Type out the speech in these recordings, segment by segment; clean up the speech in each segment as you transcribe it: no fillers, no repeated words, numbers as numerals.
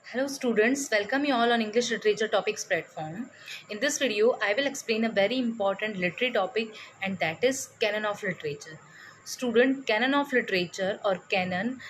Hello students, welcome you all on English Literature Topics platform. In this video, I will explain a very important literary topic and that is canon of literature. Student, canon of literature or canon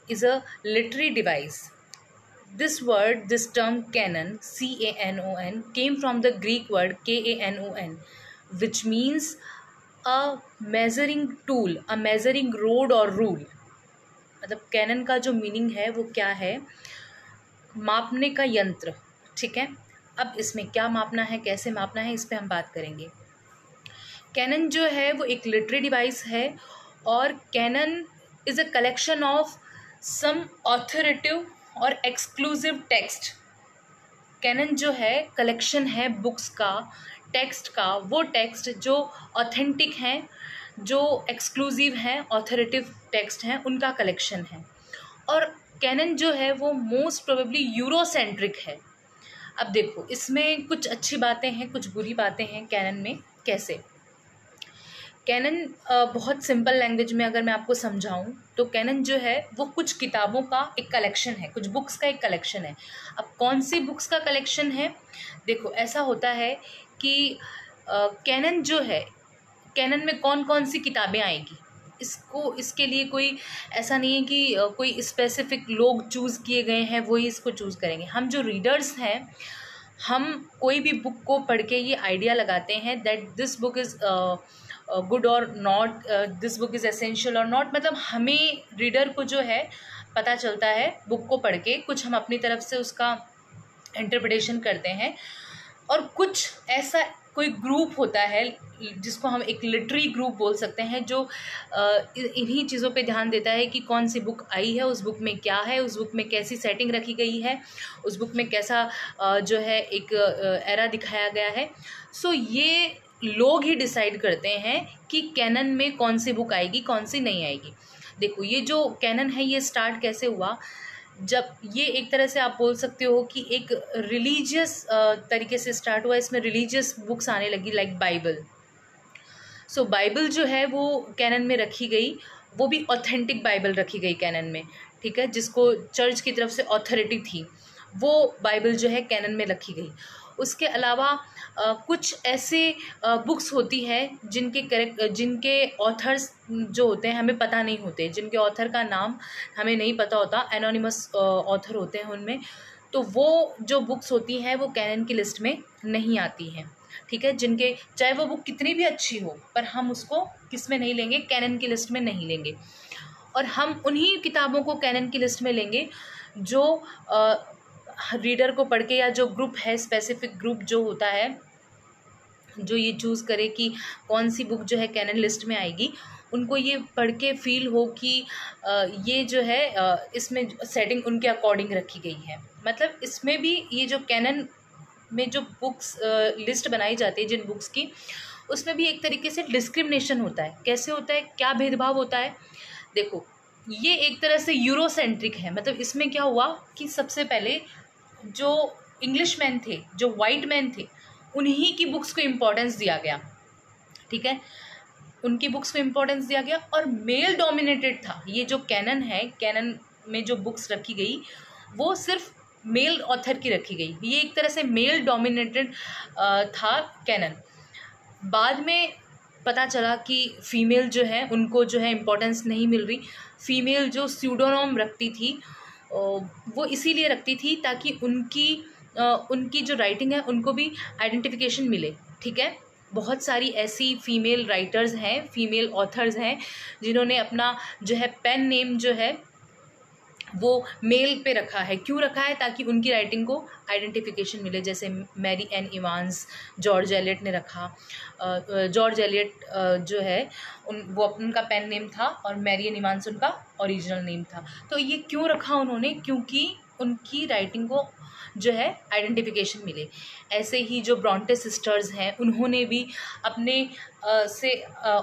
is a literary device. This term canon, C-A-N-O-N, came from the Greek word K-A-N-O-N, which means a measuring tool, a measuring rod or rule. मतलब cannon का जो meaning है वो क्या है, मापने का यंत्र। ठीक है, अब इसमें क्या मापना है, कैसे मापना है, इस पे हम बात करेंगे। कैनन जो है वो एक लिटरेरी डिवाइस है और canon is a collection of some authoritative और एक्सक्लूसिव टेक्स्ट। कैनन जो है कलेक्शन है बुक्स का, टेक्स्ट का, वो टेक्स्ट जो ऑथेंटिक हैं, जो एक्सक्लूसिव हैं, ऑथोरेटिव टेक्स्ट हैं, उनका कलेक्शन है। और कैनन जो है वो मोस्ट प्रोबेबली यूरोसेंट्रिक है। अब देखो, इसमें कुछ अच्छी बातें हैं, कुछ बुरी बातें हैं कैनन में। कैसे? कैनन बहुत सिंपल लैंग्वेज में अगर मैं आपको समझाऊं तो कैनन जो है वो कुछ किताबों का एक कलेक्शन है, कुछ बुक्स का एक कलेक्शन है। अब कौन सी बुक्स का कलेक्शन है? देखो, ऐसा होता है कि कैनन जो है, कैनन में कौन कौन सी किताबें आएगी, इसके लिए कोई ऐसा नहीं है कि कोई स्पेसिफिक लोग चूज़ किए गए हैं वही इसको चूज़ करेंगे। हम जो रीडर्स हैं, हम कोई भी बुक को पढ़ के ये आइडिया लगाते हैं that this book is good और not, this book is essential और नॉट। मतलब हमें रीडर को जो है पता चलता है बुक को पढ़ के, कुछ हम अपनी तरफ से उसका इंटरप्रिटेशन करते हैं। और कुछ ऐसा कोई ग्रुप होता है जिसको हम एक लिटरेरी ग्रुप बोल सकते हैं, जो इन्हीं चीज़ों पे ध्यान देता है कि कौन सी बुक आई है, उस बुक में क्या है, उस बुक में कैसी सेटिंग रखी गई है, उस बुक में कैसा जो है एक एरा दिखाया गया है। सो ये लोग ही डिसाइड करते हैं कि कैनन में कौन सी बुक आएगी, कौन सी नहीं आएगी। देखो, ये जो कैनन है ये स्टार्ट कैसे हुआ? जब ये एक तरह से आप बोल सकते हो कि एक रिलीजियस तरीके से स्टार्ट हुआ। इसमें रिलीजियस बुक्स आने लगी, लाइक बाइबल। सो बाइबल जो है वो कैनन में रखी गई, वो भी ऑथेंटिक बाइबल रखी गई कैनन में। ठीक है, जिसको चर्च की तरफ से अथॉरिटी थी, वो बाइबल जो है कैनन में रखी गई। उसके अलावा कुछ ऐसे बुक्स होती है जिनके ऑथर्स जो होते हैं हमें पता नहीं होते, जिनके ऑथर का नाम हमें नहीं पता होता, एनोनिमस ऑथर होते हैं उनमें। तो वो जो बुक्स होती हैं वो कैनन की लिस्ट में नहीं आती हैं। ठीक है, जिनके चाहे वो बुक कितनी भी अच्छी हो, पर हम उसको किस में नहीं लेंगे, कैनन की लिस्ट में नहीं लेंगे। और हम उन्हीं किताबों को कैनन की लिस्ट में लेंगे जो रीडर को पढ़ के, या जो ग्रुप है, स्पेसिफिक ग्रुप जो होता है, जो ये चूज़ करे कि कौन सी बुक जो है कैनन लिस्ट में आएगी, उनको ये पढ़ के फील हो कि ये जो है इसमें सेटिंग उनके अकॉर्डिंग रखी गई है। मतलब इसमें भी ये जो कैनन में जो बुक्स लिस्ट बनाई जाती है जिन बुक्स की, उसमें भी एक तरीके से डिस्क्रिमिनेशन होता है। कैसे होता है, क्या भेदभाव होता है? देखो, ये एक तरह से यूरोसेंट्रिक है। मतलब इसमें क्या हुआ कि सबसे पहले जो इंग्लिश मैन थे, जो वाइट मैन थे, उन्हीं की बुक्स को इम्पोर्टेंस दिया गया। ठीक है, उनकी बुक्स को इम्पोर्टेंस दिया गया और मेल डोमिनेटेड था। ये जो कैनन है, कैनन में जो बुक्स रखी गई वो सिर्फ मेल ऑथर की रखी गई। ये एक तरह से मेल डोमिनेटेड था कैनन। बाद में पता चला कि फ़ीमेल जो है उनको जो है इम्पोर्टेंस नहीं मिल रही। फ़ीमेल जो स्यूडोनोम रखती थी वो इसीलिए रखती थी ताकि उनकी जो राइटिंग है उनको भी आइडेंटिफिकेशन मिले। ठीक है, बहुत सारी ऐसी फ़ीमेल राइटर्स हैं, फ़ीमेल ऑथर्स हैं, जिन्होंने अपना जो है पेन नेम जो है वो मेल पे रखा है। क्यों रखा है? ताकि उनकी राइटिंग को आइडेंटिफिकेशन मिले। जैसे Mary Ann Evans, George Eliot ने रखा। जॉर्ज एलियट जो है वो उनका पेन नेम था और मैरी एन इवांस उनका ओरिजिनल नेम था। तो ये क्यों रखा उन्होंने? क्योंकि उनकी राइटिंग को जो है आइडेंटिफिकेशन मिले। ऐसे ही जो ब्रॉन्टे सिस्टर्स हैं, उन्होंने भी अपने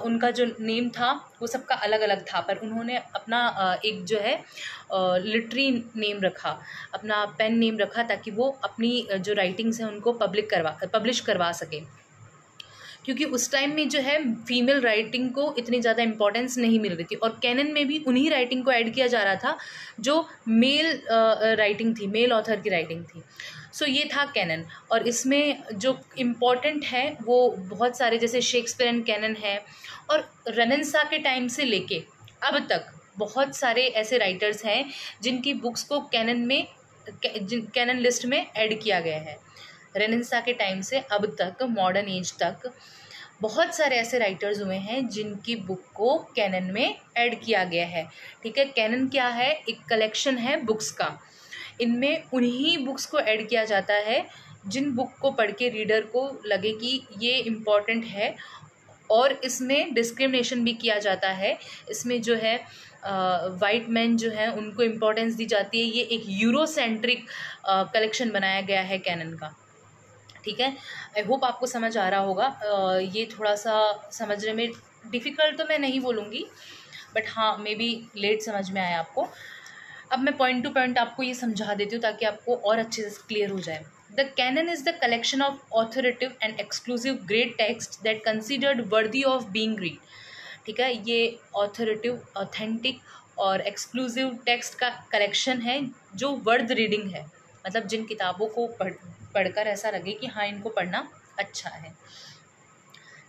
उनका जो नेम था वो सबका अलग अलग था, पर उन्होंने अपना एक जो है लिटरेरी नेम रखा, अपना पेन नेम रखा, ताकि वो अपनी जो राइटिंग्स हैं उनको पब्लिश करवा सकें। क्योंकि उस टाइम में जो है फीमेल राइटिंग को इतनी ज़्यादा इम्पोर्टेंस नहीं मिल रही थी, और कैनन में भी उन्हीं राइटिंग को ऐड किया जा रहा था जो मेल राइटिंग थी, मेल ऑथर की राइटिंग थी। सो ये था कैनन। और इसमें जो इम्पोर्टेंट है वो बहुत सारे, जैसे शेक्सपियर एंड कैनन है, और रेनेसां के टाइम से लेके अब तक बहुत सारे ऐसे राइटर्स हैं जिनकी बुक्स को कैनन लिस्ट में ऐड किया गया है। रेनेसां के टाइम से अब तक, मॉडर्न एज तक बहुत सारे ऐसे राइटर्स हुए हैं जिनकी बुक को कैनन में ऐड किया गया है। ठीक है, कैनन क्या है? एक कलेक्शन है बुक्स का। इनमें उन्हीं बुक्स को ऐड किया जाता है जिन बुक को पढ़ के रीडर को लगे कि ये इम्पॉर्टेंट है, और इसमें डिस्क्रिमिनेशन भी किया जाता है। इसमें जो है वाइट मैन जो है उनको इम्पोर्टेंस दी जाती है। ये एक यूरोसेंट्रिक कलेक्शन बनाया गया है कैनन का। ठीक है, आई होप आपको समझ आ रहा होगा। ये थोड़ा सा समझने में डिफ़िकल्ट तो मैं नहीं बोलूँगी, बट हाँ मे बी लेट समझ में आया आपको। अब मैं पॉइंट टू पॉइंट आपको ये समझा देती हूँ ताकि आपको और अच्छे से क्लियर हो जाए। The canon is the collection of authoritative and exclusive great text that considered worthy of being read. ठीक है, ये ऑथोरेटिव, ऑथेंटिक और एक्सक्लूसिव टेक्स्ट का कलेक्शन है जो वर्थ रीडिंग है, मतलब जिन किताबों को पढ़कर ऐसा लगे कि हाँ इनको पढ़ना अच्छा है।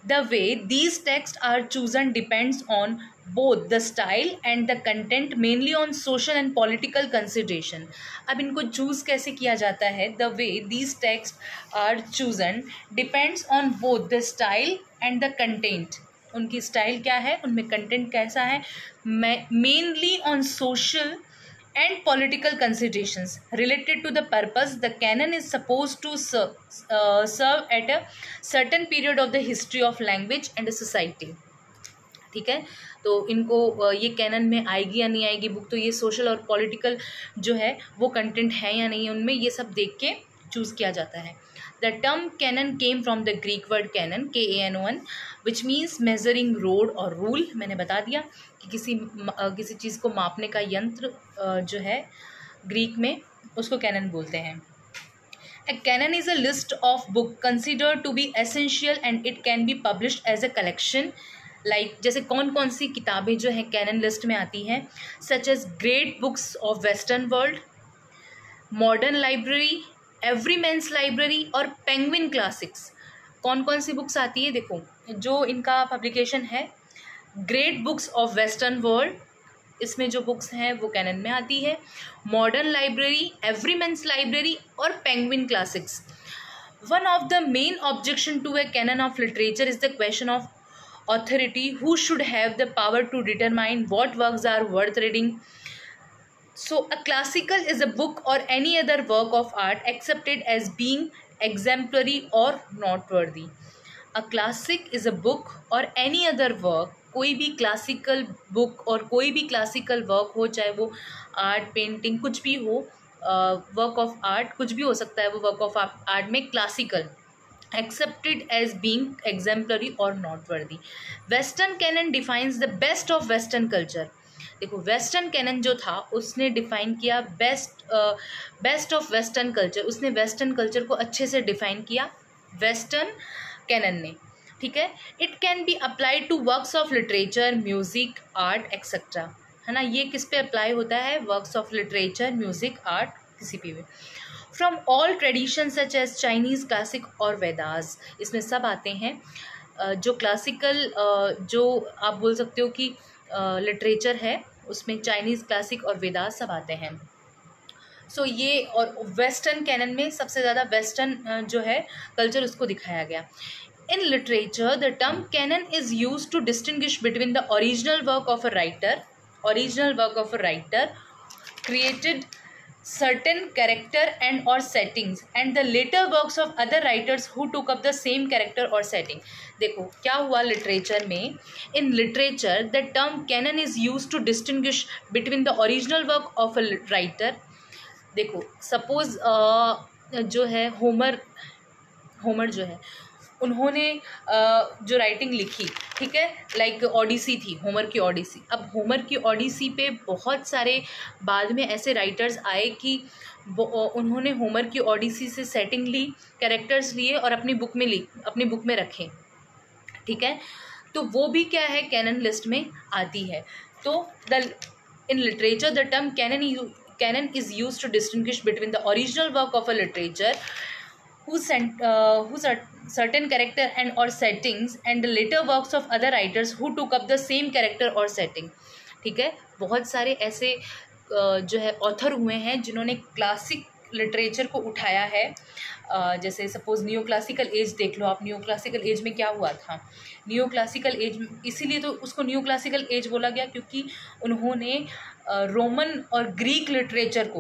The way these texts are chosen depends on both the style and the content, mainly on social and political consideration. अब इनको चूज़ कैसे किया जाता है? The way these texts are chosen depends on both the style and the content. उनकी style क्या है, उनमें कंटेंट कैसा है? Mainly on social and political considerations related to the purpose the canon is supposed to serve at a certain period of the history of language and society. ठीक है, तो इनको ये कैनन में आएगी या नहीं आएगी बुक, तो ये सोशल और पॉलिटिकल जो है वो कंटेंट है या नहीं उनमें, ये सब देख के चूज़ किया जाता है। The term canon came from the Greek word canon, KANON, which means measuring rod और रूल। मैंने बता दिया कि किसी चीज़ को मापने का यंत्र जो है ग्रीक में उसको कैनन बोलते हैं। A canon is a list of book considered to be essential and it can be published as a collection. Like जैसे कौन कौन सी किताबें जो हैं कैनन लिस्ट में आती हैं, such as great books of western world, modern library, everyman's library और पेंगुइन क्लासिक्स। कौन कौन सी बुक्स आती है? देखो, जो इनका पब्लिकेशन है great books of Western world, इसमें जो बुक्स हैं वो कैनन में आती है। मॉडर्न लाइब्रेरी, एवरीमैन्स लाइब्रेरी और Penguin Classics. One of the main objection to a canon of literature is the question of authority, who should have the power to determine what works are worth reading. So a classical is a book or any other work of art accepted as being exemplary or noteworthy. A classic is a book or any other work, कोई भी classical book और कोई भी classical work हो, चाहे वो art, painting, कुछ भी हो, वर्क ऑफ आर्ट कुछ भी हो सकता है वो वर्क ऑफ आर्ट में, classical, accepted as being exemplary or noteworthy. Western canon defines the best of Western culture. देखो, वेस्टर्न कैनन जो था उसने डिफाइन किया बेस्ट ऑफ वेस्टर्न कल्चर, उसने वेस्टर्न कल्चर को अच्छे से डिफाइन किया वेस्टर्न कैनन ने। ठीक है, it can be applied to works of literature, music, art etcetera, है ना। ये किस पे अप्लाई होता है? Works of literature, music, art, किसी भी way. From all tradition such as Chinese classic और वेदास, इसमें सब आते हैं जो क्लासिकल, जो आप बोल सकते हो कि लिटरेचर है, उसमें चाइनीज़ क्लासिक और वेदास सब आते हैं। सो ये, और वेस्टर्न कैनन में सबसे ज़्यादा वेस्टर्न जो है कल्चर उसको दिखाया गया। In literature the term canon is use to distinguish between the original work of a writer created certain character and or settings and the later works of other writers who took up the same character or setting. देखो क्या हुआ literature में, in literature the term canon is use to distinguish between the original work of a writer. देखो suppose जो है Homer जो है, उन्होंने जो राइटिंग लिखी, ठीक है, लाइक ओडिसी थी, होमर की ओडिसी। अब होमर की ओडिसी पे बहुत सारे बाद में ऐसे राइटर्स आए कि उन्होंने होमर की ओडिसी से सेटिंग ली, कैरेक्टर्स लिए और अपनी बुक में रखे। ठीक है, तो वो भी क्या है, कैनन लिस्ट में आती है। तो the in literature the term canon is used to distinguish between the original work of a literature whose certain character and or settings and the later works of other writers who took up the same character or setting। ठीक है, बहुत सारे ऐसे जो है author हुए हैं जिन्होंने क्लासिक लिटरेचर को उठाया है। जैसे सपोज नियो क्लासिकल एज देख लो आप, नियो क्लासिकल एज में क्या हुआ था, नियो क्लासिकल एज इसीलिए तो उसको नियो क्लासिकल एज बोला गया क्योंकि उन्होंने रोमन और ग्रीक लिटरेचर को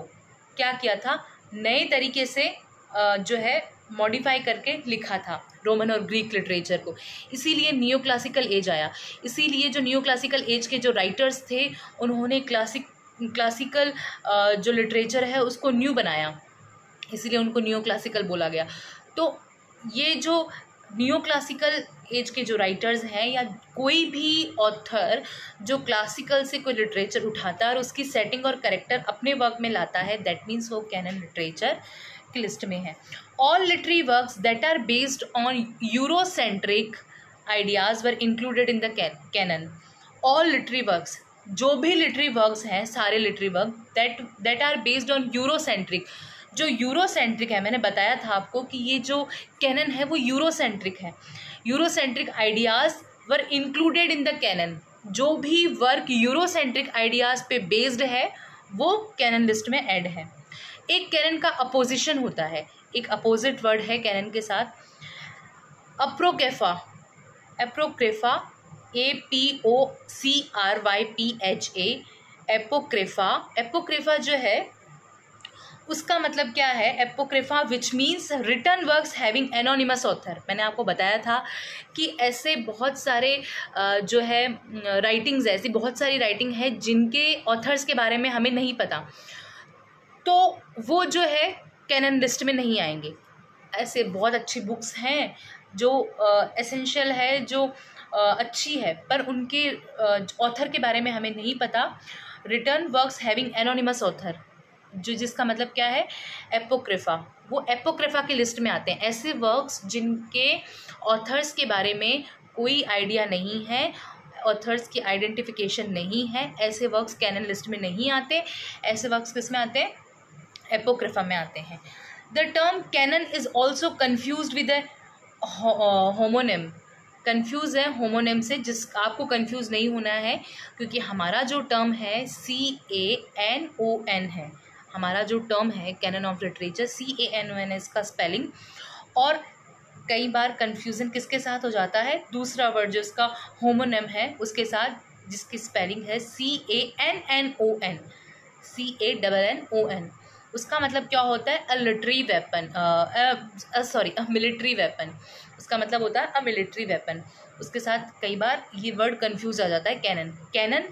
क्या किया था, नए तरीके से जो है मॉडिफाई करके लिखा था रोमन और ग्रीक लिटरेचर को, इसीलिए नियो क्लासिकल एज आया। इसीलिए जो नियो क्लासिकल एज के जो राइटर्स थे उन्होंने क्लासिकल जो लिटरेचर है उसको न्यू बनाया, इसीलिए उनको नियो क्लासिकल बोला गया। तो ये जो नियो क्लासिकल एज के जो राइटर्स हैं या कोई भी ऑथर जो क्लासिकल से कोई लिटरेचर उठाता है और उसकी सेटिंग और कैरेक्टर अपने वर्क में लाता है, दैट मीन्स वो कैनन लिटरेचर की लिस्ट में है। All literary works that are based on Eurocentric ideas were included in the canon. All literary works, जो भी लिटरेरी वर्क्स हैं, सारे literary work that are based on Eurocentric, जो Eurocentric है, मैंने बताया था आपको कि ये जो कैनन है वो यूरोसेंट्रिक है। Eurocentric ideas were included in the canon, जो भी वर्क यूरोसेंट्रिक आइडियाज़ पे बेस्ड है वो कैनन लिस्ट में ऐड है। एक कैनन का अपोजिशन होता है, एक अपोजिट वर्ड है कैनन के साथ, अप्रोक्रेफा। एप्रोक्रेफा APOCRYPHA, एपोक्रेफा। एपोक्रेफा जो है उसका मतलब क्या है, apocrypha which means written works having anonymous author. मैंने आपको बताया था कि ऐसे बहुत सारे जो है राइटिंग्स, ऐसी बहुत सारी राइटिंग है जिनके ऑथर्स के बारे में हमें नहीं पता, तो वो जो है कैनन लिस्ट में नहीं आएंगे। ऐसे बहुत अच्छी बुक्स हैं जो एसेंशियल है, जो अच्छी है, पर उनके ऑथर के बारे में हमें नहीं पता। Return works having anonymous author, जो जिसका मतलब क्या है, एपोक्रिफा, वो एपोक्रिफा की लिस्ट में आते हैं। ऐसे वर्क्स जिनके ऑथर्स के बारे में कोई आइडिया नहीं है, ऑथर्स की आइडेंटिफिकेशन नहीं है, ऐसे वर्क्स कैनन लिस्ट में नहीं आते। ऐसे वर्क्स किस में आते हैं, एपोक्रिफा में आते हैं। The term canon is also confuse with homonym. Confuse है होमोनिम से, जिस आपको कन्फ्यूज़ नहीं होना है क्योंकि हमारा जो टर्म है CANON है। हमारा जो टर्म है कैनन ऑफ लिटरेचर, CANON है इसका स्पेलिंग। और कई बार कन्फ्यूज़न किसके साथ हो जाता है, दूसरा वर्ड जो इसका होमोनिम है उसके साथ, जिसकी स्पेलिंग है CANNON, CANNON। उसका मतलब क्या होता है, a literary weapon, a military weapon. उसका मतलब होता है अ मिलिट्री वेपन। उसके साथ कई बार ये वर्ड कंफ्यूज आ जाता है, कैनन। कैनन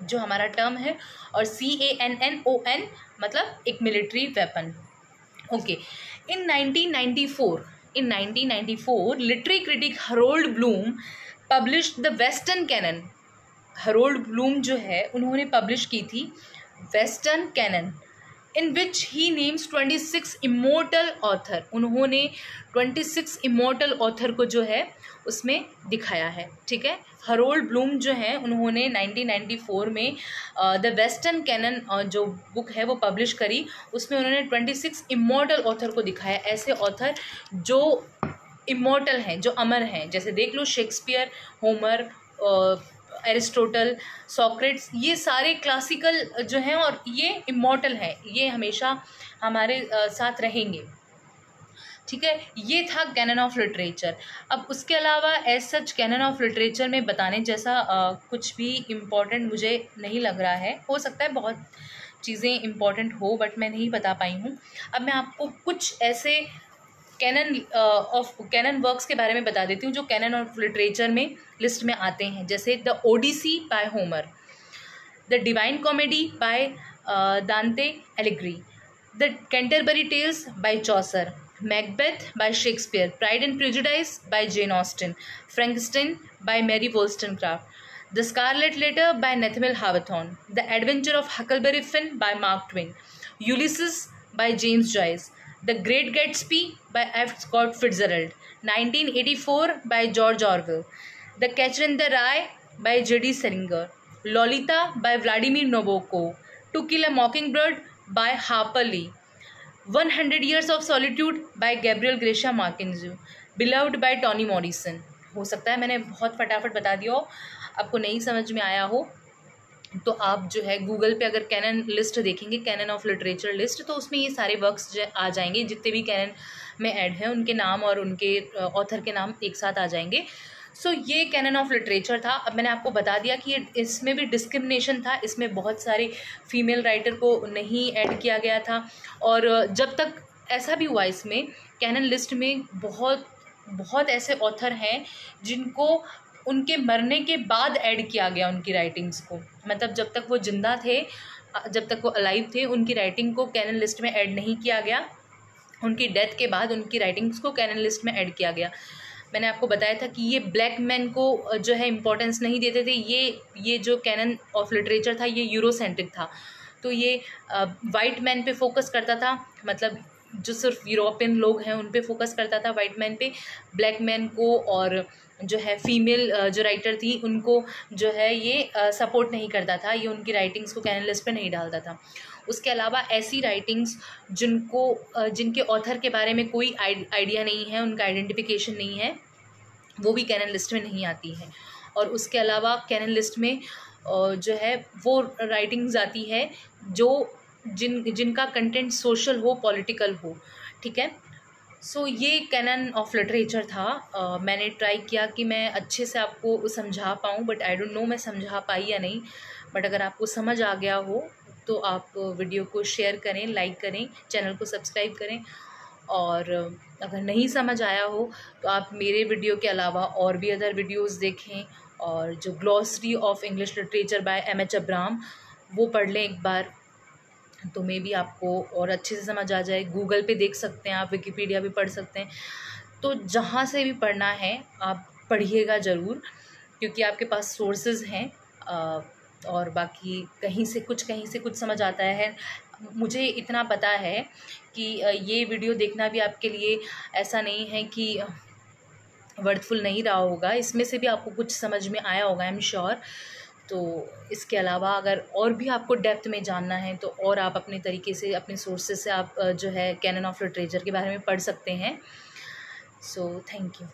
जो हमारा टर्म है और CANNON मतलब एक military weapon. Okay, in 1994 literary critic Harold Bloom published the western canon. Harold Bloom जो है उन्होंने पब्लिश की थी western canon, in which he names 26 immortal author. उन्होंने 26 इमोर्टल ऑथर को जो है उसमें दिखाया है। ठीक है, हरोल्ड ब्लूम जो है उन्होंने 1994 में द वेस्टर्न कैनन जो बुक है वो पब्लिश करी। उसमें उन्होंने 26 इमोर्टल ऑथर को दिखाया, ऐसे ऑथर जो इमोर्टल हैं, जो अमर हैं। जैसे देख लो शेक्सपियर, होमर, एरिस्टोटल, सॉक्रेट्स, ये सारे क्लासिकल जो हैं और ये इमॉर्टल हैं, ये हमेशा हमारे साथ रहेंगे। ठीक है, ये था कैनन ऑफ लिटरेचर। अब उसके अलावा as such canon of literature में बताने जैसा कुछ भी इम्पॉर्टेंट मुझे नहीं लग रहा है। हो सकता है बहुत चीज़ें इम्पॉर्टेंट हो बट मैं नहीं बता पाई हूँ। अब मैं आपको कुछ ऐसे कैनन वर्क्स के बारे में बता देती हूँ जो कैनन ऑफ लिटरेचर में लिस्ट में आते हैं। जैसे the Odyssey by Homer, the Divine Comedy by Dante एलिग्री, the Canterbury Tales by Chaucer, Macbeth by Shakespeare, Pride and Prejudice by Jane Austen, Frankenstein by Mary Wollstonecraft, the Scarlet Letter by Nathaniel Hawthorne, the Adventure of Huckleberry Finn by Mark Twain, Ulysses by James Joyce, the Great Gatsby by F Scott Fitzgerald, 1984 by George Orwell, the Catcher in the Rye by JD Salinger, Lolita by Vladimir Nabokov, To Kill a Mockingbird by Harper Lee, 100 Years of Solitude by Gabriel Garcia Marquez, Beloved by Toni Morrison. हो सकता है मैंने बहुत फटाफट बता दिया हो, आपको नहीं समझ में आया हो, तो आप जो है गूगल पे अगर कैनन लिस्ट देखेंगे, कैनन ऑफ लिटरेचर लिस्ट, तो उसमें ये सारे वर्क्स जो आ जाएंगे, जितने भी कैनन में ऐड हैं उनके नाम और उनके ऑथर के नाम एक साथ आ जाएंगे। सो ये कैनन ऑफ लिटरेचर था। अब मैंने आपको बता दिया कि इसमें भी डिस्क्रिमिनेशन था, इसमें बहुत सारे फीमेल राइटर को नहीं ऐड किया गया था, और जब तक ऐसा भी हुआ इसमें कैनन लिस्ट में बहुत ऐसे ऑथर हैं जिनको उनके मरने के बाद ऐड किया गया उनकी राइटिंग्स को, मतलब जब तक वो जिंदा थे, जब तक वो अलाइव थे, उनकी राइटिंग को कैनन लिस्ट में ऐड नहीं किया गया, उनकी डेथ के बाद उनकी राइटिंग्स को कैनन लिस्ट में ऐड किया गया। मैंने आपको बताया था कि ये ब्लैक मैन को जो है इम्पोर्टेंस नहीं देते थे, ये जो कैनन ऑफ लिटरेचर था ये यूरोसेंट्रिक था, तो ये वाइट मैन पे फोकस करता था, मतलब जो सिर्फ यूरोपियन लोग हैं उन पे फोकस करता था वाइट मैन पे, ब्लैक मैन को और जो है फीमेल जो राइटर थी उनको जो है ये सपोर्ट नहीं करता था, ये उनकी राइटिंग्स को कैनन लिस्ट पे नहीं डालता था। उसके अलावा ऐसी राइटिंग्स जिनके ऑथर के बारे में कोई आइडिया नहीं है, उनका आइडेंटिफिकेशन नहीं है, वो भी कैनन लिस्ट में नहीं आती है। और उसके अलावा कैनन लिस्ट में जो है वो राइटिंग्स आती है जिनका कंटेंट सोशल हो, पॉलिटिकल हो, ठीक है। सो ये कैनन ऑफ लिटरेचर था। मैंने ट्राई किया कि मैं अच्छे से आपको समझा पाऊँ, बट आई डोंट नो मैं समझा पाई या नहीं, बट अगर आपको समझ आ गया हो तो आप वीडियो को शेयर करें, लाइक करें, चैनल को सब्सक्राइब करें, और अगर नहीं समझ आया हो तो आप मेरे वीडियो के अलावा और भी अदर वीडियोस देखें, और जो glossary of English literature by M H. Abraham वो पढ़ लें एक बार, तो मे बी आपको और अच्छे से समझ आ जाए। गूगल पे देख सकते हैं आप, विकिपीडिया भी पढ़ सकते हैं, तो जहाँ से भी पढ़ना है आप पढ़िएगा ज़रूर, क्योंकि आपके पास सोर्सेज हैं, और बाकी कहीं से कुछ समझ आता है। मुझे इतना पता है कि ये वीडियो देखना भी आपके लिए ऐसा नहीं है कि वर्थफुल नहीं रहा होगा, इसमें से भी आपको कुछ समझ में आया होगा, आई एम श्योर। तो इसके अलावा अगर और भी आपको डेप्थ में जानना है तो और आप अपने तरीके से, अपने सोर्सेज से आप जो है कैनन ऑफ लिटरेचर के बारे में पढ़ सकते हैं। So thank you.